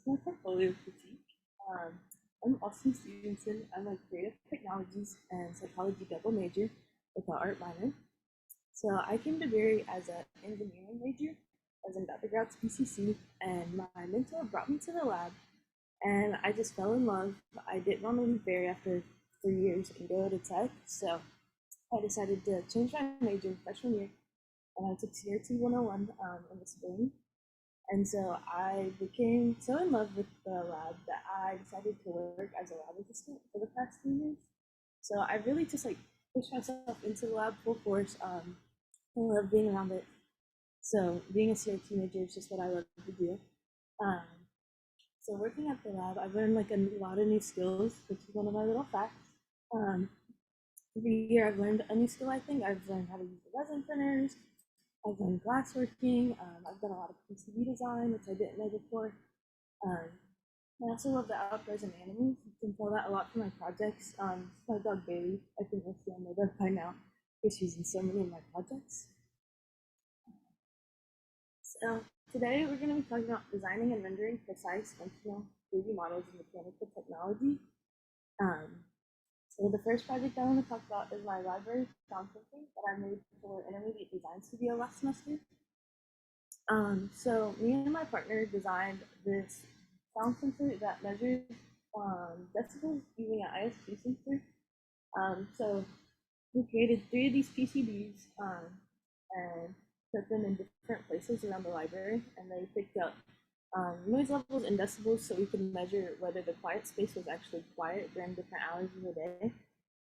My portfolio critique. Um, I'm Alston Stevenson. I'm a creative technologies and psychology double major with an art minor. So I came to Berry as an engineering major, as an undergrad PCC, and my mentor brought me to the lab, and I just fell in love. I didn't want to leave Berry after 3 years and go to tech, so I decided to change my major freshman year, and I took CRT 101 in the spring. And so I became so in love with the lab that I decided to work as a lab assistant for the past 3 years. So I really just like pushed myself into the lab full force. I love being around it. So being a CRT major is just what I love to do. Um, so working at the lab, I've learned like a lot of new skills, which is one of my little facts. Um, every year I've learned a new skill. I think I've learned how to use the resin printers. I've done glassworking. I've done a lot of PCB design, which I didn't know before. Um, I also love the outdoors and animals. You can tell that a lot from my projects. My dog Bailey, I think you'll see on my web by now, because she's in so many of my projects. So today we're going to be talking about designing and rendering precise functional 3D models in mechanical technology. Um, so the first project I want to talk about is my library sound system that I made for Intermediate Design Studio last semester. So me and my partner designed this sound sensor that measures decibels using an ISP sensor. So we created 3 of these PCBs and put them in different places around the library, and they picked up noise levels and decibels so we could measure whether the quiet space was actually quiet during different hours of the day.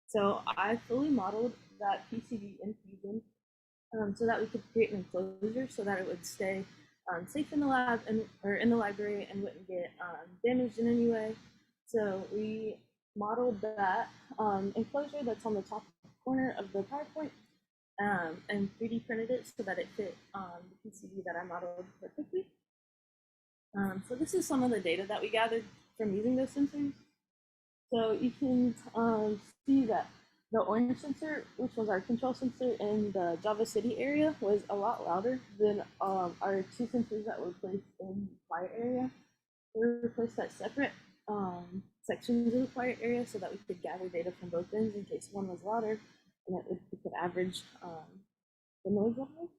So I fully modeled that PCB in Fusion so that we could create an enclosure so that it would stay safe in the lab and or in the library and wouldn't get damaged in any way. So we modeled that enclosure that's on the top corner of the PowerPoint and 3D printed it so that it fit the PCB that I modeled perfectly. So this is some of the data that we gathered from using those sensors. So you can see that the orange sensor, which was our control sensor in the Java City area, was a lot louder than our 2 sensors that were placed in the quiet area. We placed at separate sections of the quiet area so that we could gather data from both ends in case one was louder, and that we could average the noise level.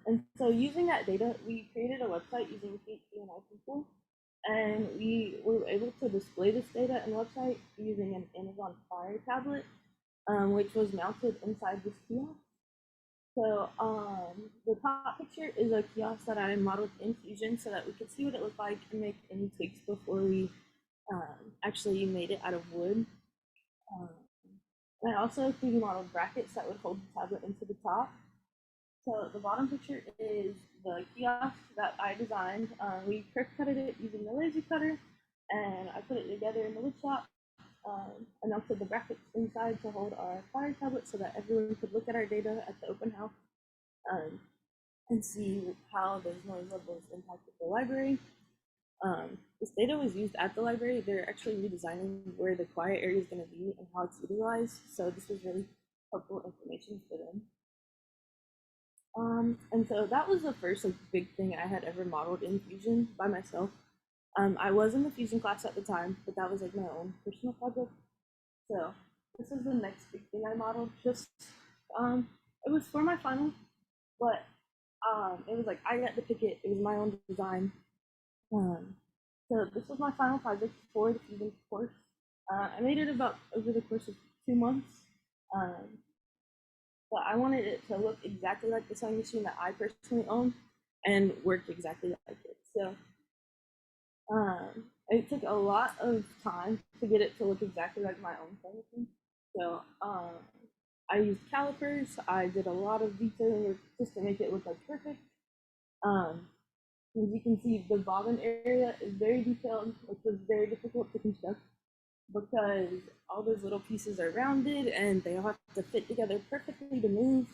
And so using that data, we created a website using PHP and iPhone, and we were able to display this data and website using an Amazon Fire tablet, which was mounted inside this kiosk. So the top picture is a kiosk that I modeled in Fusion so that we could see what it looked like and make any tweaks before we actually made it out of wood. And I also 3D modeled brackets that would hold the tablet into the top. So the bottom picture is the kiosk that I designed. We curve cutted it using the laser cutter, and I put it together in the wood shop. And mounted the brackets inside to hold our Fire tablet so that everyone could look at our data at the open house and see how those noise levels impacted the library. This data was used at the library. They're actually redesigning where the quiet area is going to be and how it's utilized. So this was really helpful information for them. And so that was the first like big thing I had ever modeled in Fusion by myself. I was in the Fusion class at the time, but that was like my own personal project. So this is the next big thing I modeled. Just it was for my final, but it was like I got to pick it. It was my own design. So this was my final project for the Fusion course. I made it about over the course of 2 months. But I wanted it to look exactly like the sewing machine that I personally own and work exactly like it. So it took a lot of time to get it to look exactly like my own sewing machine. So I used calipers. I did a lot of detailing work just to make it look like perfect. As you can see, the bobbin area is very detailed, which was very difficult to construct because all those little pieces are rounded and they all have to fit together perfectly to move.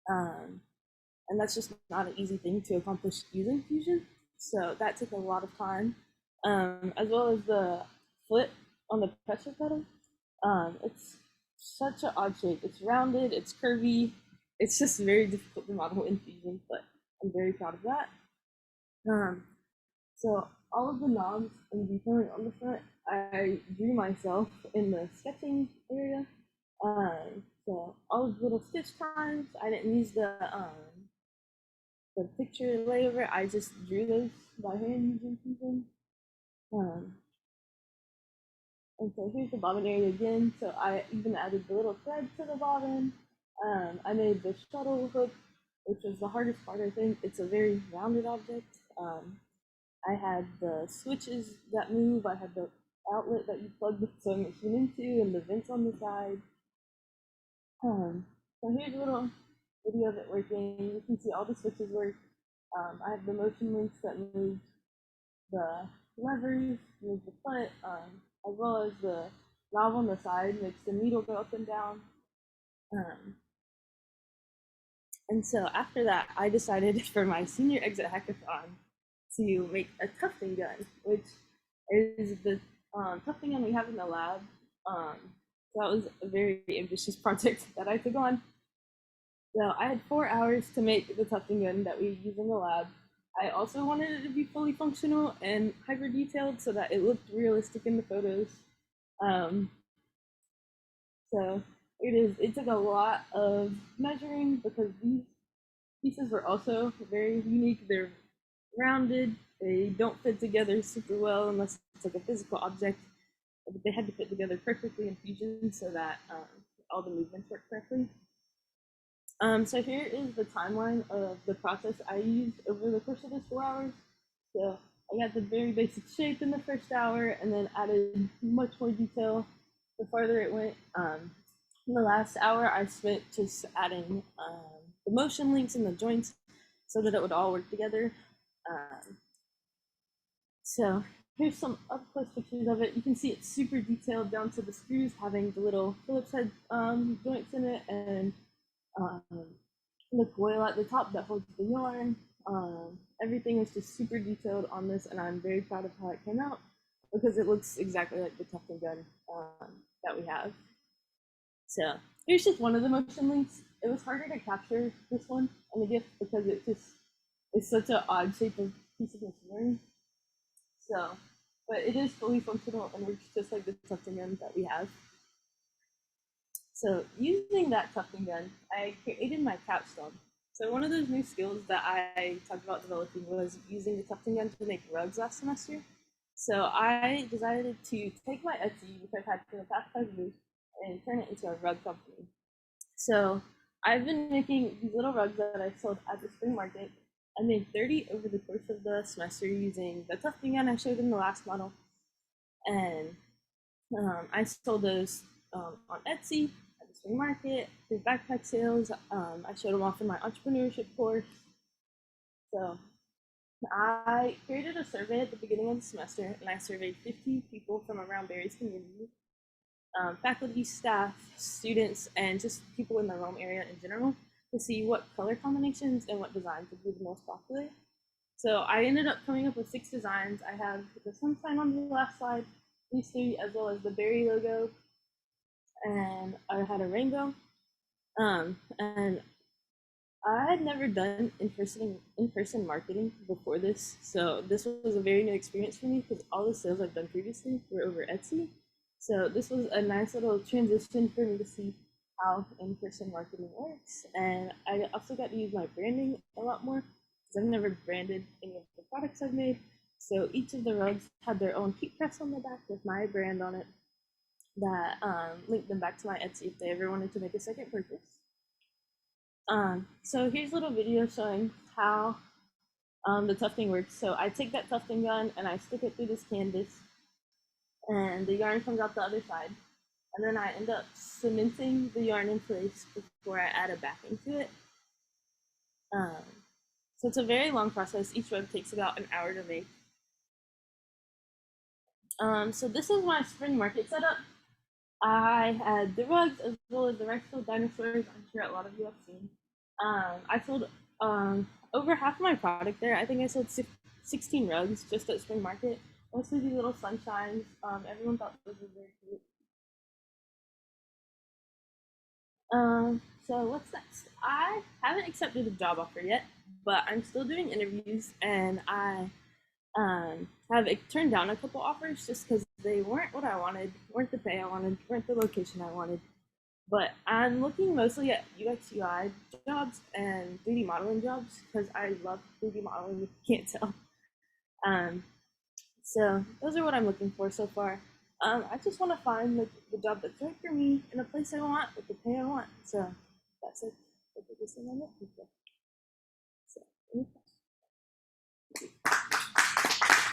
And that's just not an easy thing to accomplish using Fusion. So that took a lot of time, as well as the foot on the pressure pedal. It's such an odd shape. It's rounded, it's curvy. It's just very difficult to model in Fusion, but I'm very proud of that. Um, so all of the knobs and detailing on the front, I drew myself in the sketching area. So all of the little stitch times, I didn't use the picture layover. I just drew those by hand using Stevenson. Um, and so here's the bobbin area again. So I even added the little thread to the bobbin. I made the shuttle hook, which was the hardest part, I think. It's a very rounded object. I had the switches that move. I had the outlet that you plug the sewing machine into, and the vents on the side. So here's a little video of it working. You can see all the switches work. I have the motion links that move the levers, move the foot, as well as the knob on the side makes the needle go up and down. Um, and so after that, I decided for my senior exit hackathon to make a tufting gun, which is the tufting gun we have in the lab. Um, so that was a very ambitious project that I took on. So I had 4 hours to make the tufting gun that we use in the lab. I also wanted it to be fully functional and hyper detailed so that it looked realistic in the photos. Um, so it is. It took a lot of measuring because these pieces were also very unique. They're rounded. They don't fit together super well unless it's like a physical object. But they had to fit together perfectly in Fusion so that all the movements work correctly. So here is the timeline of the process I used over the course of this 4 hours. So I got the very basic shape in the first hour and then added much more detail the farther it went. In the last hour, I spent just adding the motion links and the joints so that it would all work together. So here's some up close pictures of it. You can see it's super detailed down to the screws having the little Phillips head joints in it and um, the coil at the top that holds the yarn. Everything is just super detailed on this, and I'm very proud of how it came out because it looks exactly like the tufting gun that we have. So here's just one of the motion links. It was harder to capture this one on the gift because it just is such an odd shape of piece of machinery. So, but it is fully functional and works just like the tufting gun that we have. So using that tufting gun, I created my capstone. So one of those new skills that I talked about developing was using the tufting gun to make rugs last semester. So I decided to take my Etsy, which I've had for the past 5 years, and turn it into a rug company. So I've been making these little rugs that I sold at the spring market. I made 30 over the course of the semester using the tufting gun I showed in the last model. And I sold those on Etsy at the spring market through backpack sales. I showed them off in my entrepreneurship course. So I created a survey at the beginning of the semester, and I surveyed 50 people from around various communities, faculty, staff, students, and just people in the Rome area in general to see what color combinations and what designs would be the most popular. So I ended up coming up with 6 designs. I have the sunshine on the last slide, these 3, as well as the berry logo, and I had a rainbow. And I had never done in-person marketing before this, so this was a very new experience for me because all the sales I've done previously were over Etsy. So this was a nice little transition for me to see how in-person marketing works, and I also got to use my branding a lot more because I've never branded any of the products I've made. So each of the rugs had their own heat press on the back with my brand on it that linked them back to my Etsy if they ever wanted to make a second purchase. So here's a little video showing how the tufting works. So I take that tufting gun and I stick it through this canvas, and the yarn comes out the other side. And then I end up cementing the yarn in place before I add a backing to it. So it's a very long process. Each rug takes about an hour to make. So this is my spring market setup. I had the rugs as well as the Rexville dinosaurs. I'm sure a lot of you have seen. I sold over half of my product there. I think I sold 16 rugs just at spring market. Mostly these little sunshines. Everyone thought those were very cute. So what's next? I haven't accepted a job offer yet, but I'm still doing interviews, and I have turned down a couple offers just because they weren't what I wanted, weren't the pay I wanted, weren't the location I wanted. But I'm looking mostly at UX UI jobs and 3D modeling jobs because I love 3D modeling, if you can't tell. Um, so those are what I'm looking for so far. I just want to find the job that's right for me in a place I want with the pay I want. So that's it. That's the biggest thing I'm looking for.